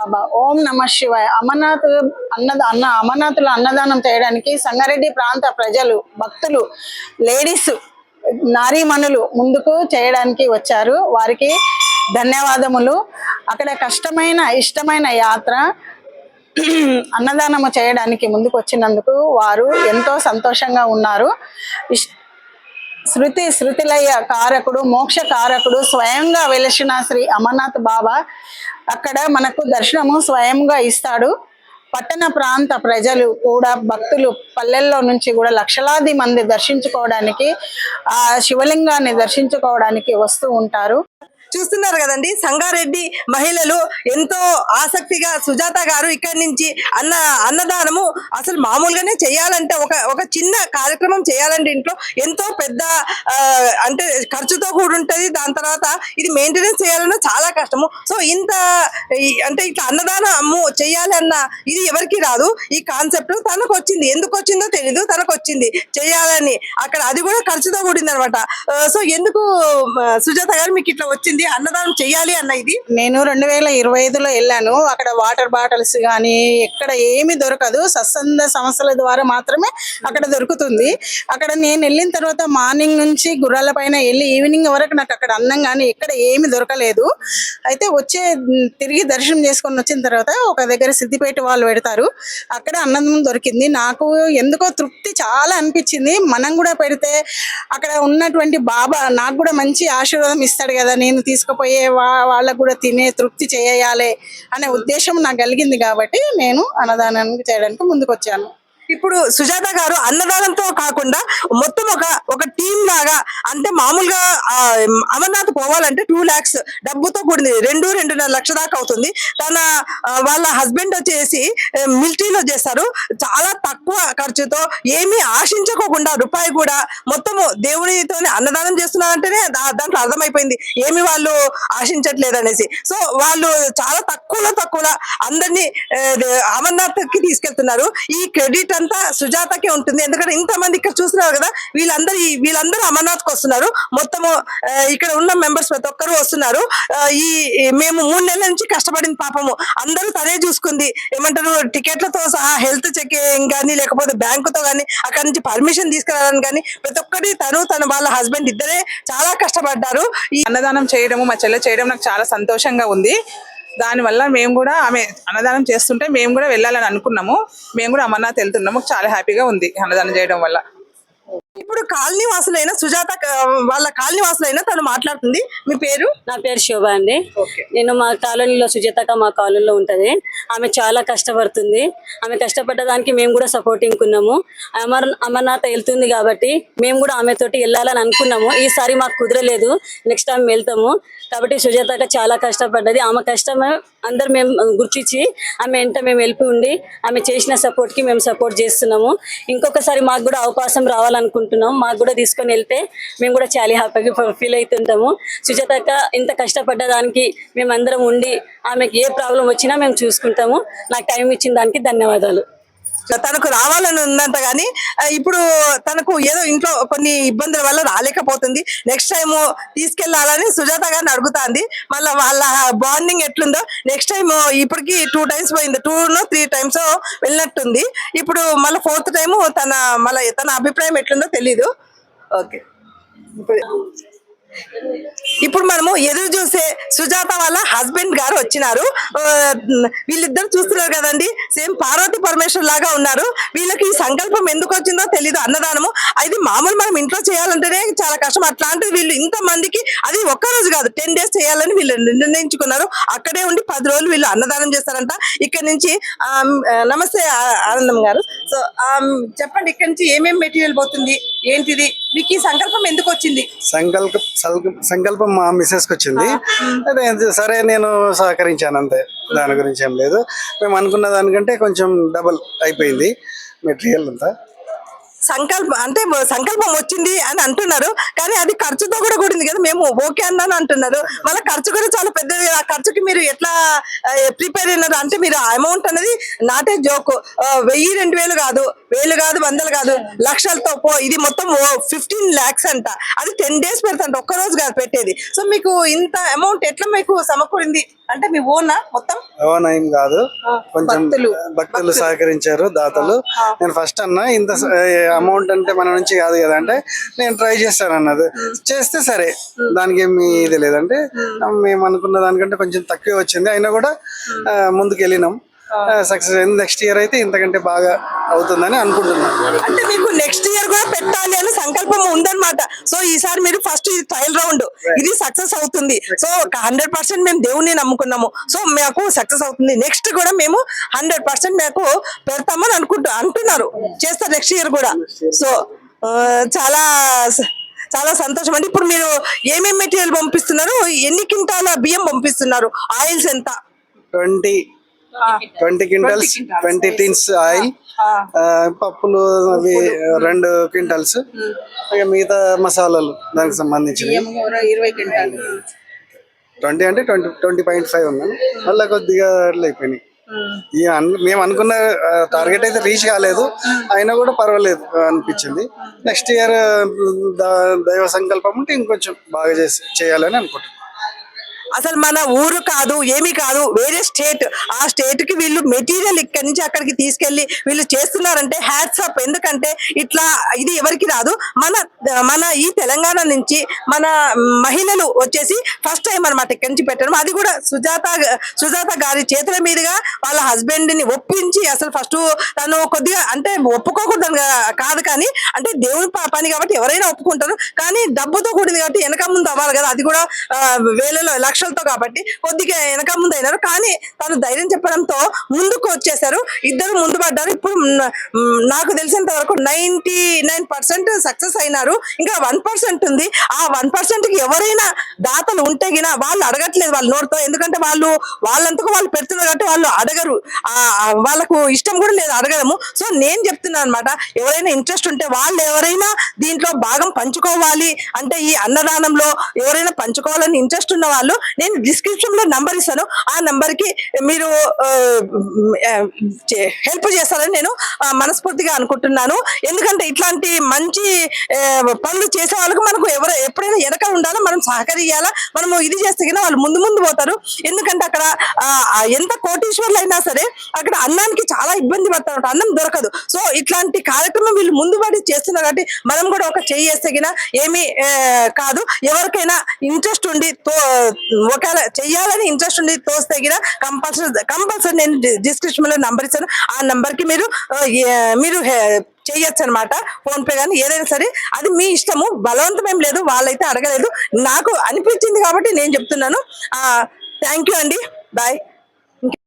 బాబా. ఓం నమ శివాయ. అమర్నాథుల అన్నదానం చేయడానికి సంగారెడ్డి ప్రాంత ప్రజలు, భక్తులు, లేడీస్, నారీమణులు ముందుకు చేయడానికి వచ్చారు. వారికి ధన్యవాదములు. అక్కడ ఇష్టమైన యాత్ర అన్నదానము చేయడానికి ముందుకు వచ్చినందుకు వారు ఎంతో సంతోషంగా ఉన్నారు. శృతిలయ కారకుడు, మోక్ష కారకుడు, స్వయంగా వెలిసిన శ్రీ అమర్నాథ్ బాబా అక్కడ మనకు దర్శనము స్వయంగా ఇస్తాడు. పట్టణ ప్రాంత ప్రజలు కూడా, భక్తులు పల్లెల్లో నుంచి కూడా లక్షలాది మంది దర్శించుకోవడానికి, ఆ శివలింగాన్ని దర్శించుకోవడానికి వస్తూ ఉంటారు. చూస్తున్నారు కదండి, సంగారెడ్డి మహిళలు ఎంతో ఆసక్తిగా సుజాత గారు ఇక్కడి నుంచి అన్నదానము అసలు మామూలుగానే చేయాలంటే ఒక చిన్న కార్యక్రమం చేయాలంటే ఇంట్లో ఎంతో పెద్ద అంటే ఖర్చుతో కూడి ఉంటుంది. దాని తర్వాత ఇది మెయింటెనెన్స్ చేయాలన్నా చాలా కష్టము. సో అంటే ఇట్లా అన్నదానము చేయాలి అన్న ఇది ఎవరికి రాదు. ఈ కాన్సెప్ట్ తనకు వచ్చింది, ఎందుకు వచ్చిందో తెలీదు, తనకు వచ్చింది చేయాలని. అక్కడ అది కూడా ఖర్చుతో కూడింది అనమాట. సో ఎందుకు సుజాత గారు మీకు ఇట్లా వచ్చింది అన్నదానం చెయ్యాలి అన్న ఇది? నేను 2025లో వెళ్ళాను. అక్కడ వాటర్ బాటిల్స్ కానీ ఎక్కడ ఏమి దొరకదు. సత్సంగ సంస్థల ద్వారా మాత్రమే అక్కడ దొరుకుతుంది. అక్కడ నేను వెళ్ళిన తర్వాత మార్నింగ్ నుంచి గుర్రాల పైన వెళ్ళి ఈవినింగ్ వరకు నాకు అక్కడ అన్నం కానీ ఎక్కడ ఏమి దొరకలేదు. అయితే తిరిగి దర్శనం చేసుకొని వచ్చిన తర్వాత ఒక దగ్గర సిద్దిపేట వాళ్ళు పెడతారు, అక్కడ అన్నం దొరికింది. నాకు ఎందుకో తృప్తి చాలా అనిపించింది. మనం కూడా పెడితే అక్కడ ఉన్నటువంటి బాబా నాకు కూడా మంచి ఆశీర్వాదం ఇస్తాడు కదా, నేను తీసుకుపోయే వాళ్ళకు కూడా తినే తృప్తి చేయాలి అనే ఉద్దేశం నాకు కలిగింది. కాబట్టి నేను అన్నదానానికి చేయడానికి ముందుకు వచ్చాను. ఇప్పుడు సుజాత గారు అన్నదానంతో కాకుండా మొత్తం ఒక టీం లాగా, అంటే మామూలుగా అమర్నాథ్ పోవాలంటే 2 lakhs డబ్బుతో కూడింది, 2-2.5 లక్షల దాకా అవుతుంది. వాళ్ళ హస్బెండ్ వచ్చేసి మిలిటరీలో చేస్తారు. చాలా తక్కువ ఖర్చుతో ఏమీ ఆశించుకోకుండా రూపాయి కూడా మొత్తము దేవునితోనే అన్నదానం చేస్తున్నారంటేనే దాంట్లో అర్థమైపోయింది ఏమి వాళ్ళు ఆశించట్లేదు అనేసి. సో వాళ్ళు చాలా తక్కువలో అందరినీ అమర్నాథ్కి తీసుకెళ్తున్నారు. ఈ క్రెడిట్ అంతా సుజాతకే ఉంటుంది. ఎందుకంటే ఇంతమంది ఇక్కడ చూస్తున్నారు కదా, వీళ్ళందరూ అమర్నాథ్కి వస్తున్నారు. మొత్తము ఇక్కడ ఉన్న మెంబర్స్ ప్రతి ఒక్కరు వస్తున్నారు. మేము 3 నెలల నుంచి కష్టపడిన పాపము అందరూ తనే చూసుకుంది. ఏమంటారు, టికెట్లతో సహా హెల్త్ చెకింగ్ కానీ, లేకపోతే బ్యాంకుతో కానీ, అక్కడ నుంచి పర్మిషన్ తీసుకురావడానికి కానీ ప్రతి ఒక్కటి తన వాళ్ళ హస్బెండ్ ఇద్దరే చాలా కష్టపడ్డారు. ఈ అన్నదానం చేయడము, మా చెల్లె చేయడం నాకు చాలా సంతోషంగా ఉంది. దానివల్ల మేము కూడా ఆమె అన్నదానం చేస్తుంటే మేము కూడా వెళ్ళాలని అనుకున్నాము. మేము కూడా అమర్నాథ్ వెళ్తున్నాము. చాలా హ్యాపీగా ఉంది అన్నదానం చేయడం వల్ల. ఇప్పుడు కాలనీ వాసులైన సుజాత వాళ్ళ కాలనీ వాసులైన తను మాట్లాడుతుంది. మీ పేరు? నా పేరు శోభ అండి. నేను మా కాలనీలో సుజాతక మా కాలనీలో ఉంటది. ఆమె చాలా కష్టపడుతుంది. ఆమె కష్టపడ్డదానికి మేము కూడా సపోర్టింగ్ ఉన్నాము. అమర్నాథ్ వెళ్తుంది కాబట్టి మేము కూడా ఆమెతోటి వెళ్ళాలని అనుకున్నాము. ఈసారి మాకు కుదరలేదు, నెక్స్ట్ టైం వెళ్తాము. కాబట్టి సుజాతక చాలా కష్టపడ్డది. ఆమె కష్టమే అందరు మేము గుర్తించి ఆమె వెంట మేము వెళ్ళి ఉండి ఆమె చేసిన సపోర్ట్కి మేము సపోర్ట్ చేస్తున్నాము. ఇంకొకసారి మాకు కూడా అవకాశం రావాలనుకుంటున్నాం. మాకు కూడా తీసుకొని వెళ్తే మేము కూడా చాలా హ్యాపీగా ఫీల్ అవుతుంటాము. సుజాతక ఇంత కష్టపడ్డదానికి మేమందరం ఉండి ఆమెకి ఏ ప్రాబ్లం వచ్చినా మేము చూసుకుంటాము. నాకు టైం ఇచ్చిన దానికి ధన్యవాదాలు. తనకు రావాలని ఉందంట కానీ ఇప్పుడు తనకు ఏదో ఇంట్లో కొన్ని ఇబ్బందుల వల్ల రాలేకపోతుంది. నెక్స్ట్ టైం తీసుకెళ్లాలని సుజాత గారిని అడుగుతాంది. మళ్ళీ వాళ్ళ బాండింగ్ ఎట్లుందో నెక్స్ట్ టైం ఇప్పటికి 2 times పోయింది, 2-3 times వెళ్ళినట్టుంది. ఇప్పుడు మళ్ళీ 4th time తన అభిప్రాయం ఎట్లుందో తెలీదు. ఓకే, ఇప్పుడు మనము ఎదురు చూసే సుజాత వాళ్ళ హస్బెండ్ గారు వచ్చినారు. వీళ్ళిద్దరు చూస్తున్నారు కదండి, సేమ్ పార్వతి పరమేశ్వర్ లాగా ఉన్నారు. వీళ్ళకి ఈ సంకల్పం ఎందుకు వచ్చిందో తెలీదు. అన్నదానము అది మామూలు మనం ఇంట్లో చేయాలంటేనే చాలా కష్టం. అట్లాంటిది వీళ్ళు ఇంతమందికి అది ఒక్కరోజు కాదు 10 days చేయాలని వీళ్ళు నిర్ణయించుకున్నారు. అక్కడే ఉండి 10 రోజులు వీళ్ళు అన్నదానం చేస్తారంట. ఇక్కడ నుంచి నమస్తే ఆనందం గారు. సో చెప్పండి, ఇక్కడ నుంచి ఏమేమి మెటీరియల్ పోతుంది, ఏంటిది, మీకు ఈ సంకల్పం ఎందుకు వచ్చింది? సంకల్పం మా మిస్సెస్కి వచ్చింది. అదే సరే నేను సహకరించాను అంతే, దాని గురించి ఏం లేదు. మేము అనుకున్న దానికంటే కొంచెం డబుల్ అయిపోయింది మెటీరియల్ అంతా. సంకల్పం వచ్చింది అని అంటున్నారు కానీ అది ఖర్చుతో కూడా కూడింది కదా. మేము ఓకే అన్నాను అంటున్నారు, మళ్ళీ ఖర్చు కూడా చాలా పెద్దది. ఆ ఖర్చుకి మీరు ఎట్లా ప్రిపేర్ అయినారు? అంటే మీరు అమౌంట్ అనేది నాటే జోకు 1000-2000 కాదు, 1000 కాదు, 100 కాదు, లక్షలతో ఇది మొత్తం 15 lakhs అంట. అది 10 days పెడతాంట, ఒక్కరోజు కాదు పెట్టేది. సో మీకు ఇంత అమౌంట్ ఎట్లా మీకు సమకూరింది? అంటే మీ ఓనా మొత్తం? ఏం కాదు, కొంచెం భక్తులు సహకరించారు, దాతలు. నేను ఫస్ట్ అన్నా ఇంత అమౌంట్ అంటే మన నుంచి కాదు కదా అంటే, నేను ట్రై చేస్తాను అన్నది. చేస్తే సరే, దానికి ఏమి ఇది లేదంటే మేము అనుకున్న దానికంటే కొంచెం తక్కువ వచ్చింది, అయినా కూడా ముందుకు వెళ్ళినాం. సక్సెస్ అయింది. నెక్స్ట్ ఇయర్ అయితే ఇంతకంటే బాగా అవుతుందని అనుకుంటున్నాను. అంటే మీకు నెక్స్ట్ ఇయర్ కూడా పెట్టాలి అని సంకల్పం ఉందన్నమాట. సో ఈసారి మీరు ఫస్ట్ ఇది ట్రయల్ రౌండ్, ఇది సక్సెస్ అవుతుంది. సో 100% మేము దేవుని నమ్ముకున్నాము. సో మాకు సక్సెస్ అవుతుంది. నెక్స్ట్ కూడా మేము 100% మాకు పెడతామని అంటున్నారు. చేస్తారు నెక్స్ట్ ఇయర్ కూడా. సో చాలా చాలా సంతోషం అండి. ఇప్పుడు మీరు ఏమేమి మెటీరియల్ పంపిస్తున్నారు? ఎన్ని క్వింటాల బియ్యం పంపిస్తున్నారు? ఆయిల్స్ ఎంత? 20 క్వింటల్స్, 20 టిన్స్ ఆయిల్, పప్పులు అవి 2 క్వింటల్స్, ఇక మిగతా మసాలాలు దానికి సంబంధించినవి 20 క్వింటాలు. 20 అంటే 20.5 ఉన్నాను. మళ్ళీ కొద్దిగా అట్లా అయిపోయినాయి. మేము అనుకున్న టార్గెట్ అయితే రీచ్ కాలేదు, అయినా కూడా పర్వాలేదు అనిపించింది. నెక్స్ట్ ఇయర్ దైవ సంకల్పం ఉంటే ఇంకొంచెం బాగా చేయాలని అనుకుంటున్నాను. అసలు మన ఊరు కాదు, ఏమీ కాదు, వేరే స్టేట్. ఆ స్టేట్ కి వీళ్ళు మెటీరియల్ ఇక్కడి నుంచి అక్కడికి తీసుకెళ్లి వీళ్ళు చేస్తున్నారంటే హ్యాట్స్ అప్. ఎందుకంటే ఇట్లా ఇది ఎవరికి రాదు. మన ఈ తెలంగాణ నుంచి మన మహిళలు వచ్చేసి ఫస్ట్ టైం అనమాట ఇక్కడి నుంచి పెట్టడం. అది కూడా సుజాత గారి చేతుల మీదుగా వాళ్ళ హస్బెండ్ ని ఒప్పించి, అసలు ఫస్ట్ తను కొద్దిగా అంటే ఒప్పుకోకూడదు కాదు, కానీ అంటే దేవుని పని కాబట్టి ఎవరైనా ఒప్పుకుంటారు. కానీ డబ్బుతో కూడింది కాబట్టి వెనక ముందు అవ్వాలి కదా, అది కూడా వేలలో లక్షలతో కాబట్టి కొద్దిగా వెనక ముందు అయినారు. కానీ తను ధైర్యం చెప్పడంతో ముందుకు వచ్చేసారు. ఇద్దరు ముందు పడ్డారు. ఇప్పుడు నాకు తెలిసినంత వరకు 99% సక్సెస్ అయినారు. ఇంకా 1% ఉంది. ఆ 1% కి ఎవరైనా దాతలు ఉంటే గిన వాళ్ళు అడగట్లేదు వాళ్ళ నోటితో. ఎందుకంటే వాళ్ళంతకు వాళ్ళు పెడుతున్నారు కాబట్టి వాళ్ళు అడగరు. వాళ్ళకు ఇష్టం కూడా లేదు అడగడము. సో నేను చెప్తున్నాను అనమాట, ఎవరైనా ఇంట్రెస్ట్ ఉంటే వాళ్ళు ఎవరైనా దీంట్లో భాగం పంచుకోవాలి అంటే, ఈ అన్నదానంలో ఎవరైనా పంచుకోవాలని ఇంట్రెస్ట్ ఉన్న వాళ్ళు నేను డిస్క్రిప్షన్ లో నంబర్ ఇస్తాను. ఆ నంబర్ కి మీరు హెల్ప్ చేస్తారని నేను మనస్ఫూర్తిగా అనుకుంటున్నాను. ఎందుకంటే ఇట్లాంటి మంచి పనులు చేసే వాళ్ళకు మనకు ఎప్పుడైనా వెనక ఉండాలో, మనం సహకరియాలా. మనము ఇది చేస్తే కన్నా వాళ్ళు ముందు పోతారు. ఎందుకంటే అక్కడ ఎంత కోటీశ్వర్లు అయినా సరే అక్కడ అన్నానికి చాలా ఇబ్బంది పడతారు, అన్నం దొరకదు. సో ఇట్లాంటి కార్యక్రమం వీళ్ళు ముందు పడి చేస్తున్నారు కాబట్టి మనం కూడా ఒక చెయ్యి వేస్తే గిన ఏమీ కాదు. ఎవరికైనా ఇంట్రెస్ట్ ఉండి ఒకవేళ చెయ్యాలని ఇంట్రెస్ట్ ఉండి తోస్తే గిన కంపల్సరీ నేను డిస్క్రిప్షన్ లో నంబర్ ఇస్తాను. ఆ నంబర్ కి మీరు చెయ్యొచ్చు అనమాట. ఫోన్ పే కానీ ఏదైనా సరే అది మీ ఇష్టము, బలవంతం ఏం లేదు. వాళ్ళైతే అడగలేదు, నాకు అనిపించింది కాబట్టి నేను చెప్తున్నాను. థ్యాంక్ యూ అండి. బాయ్.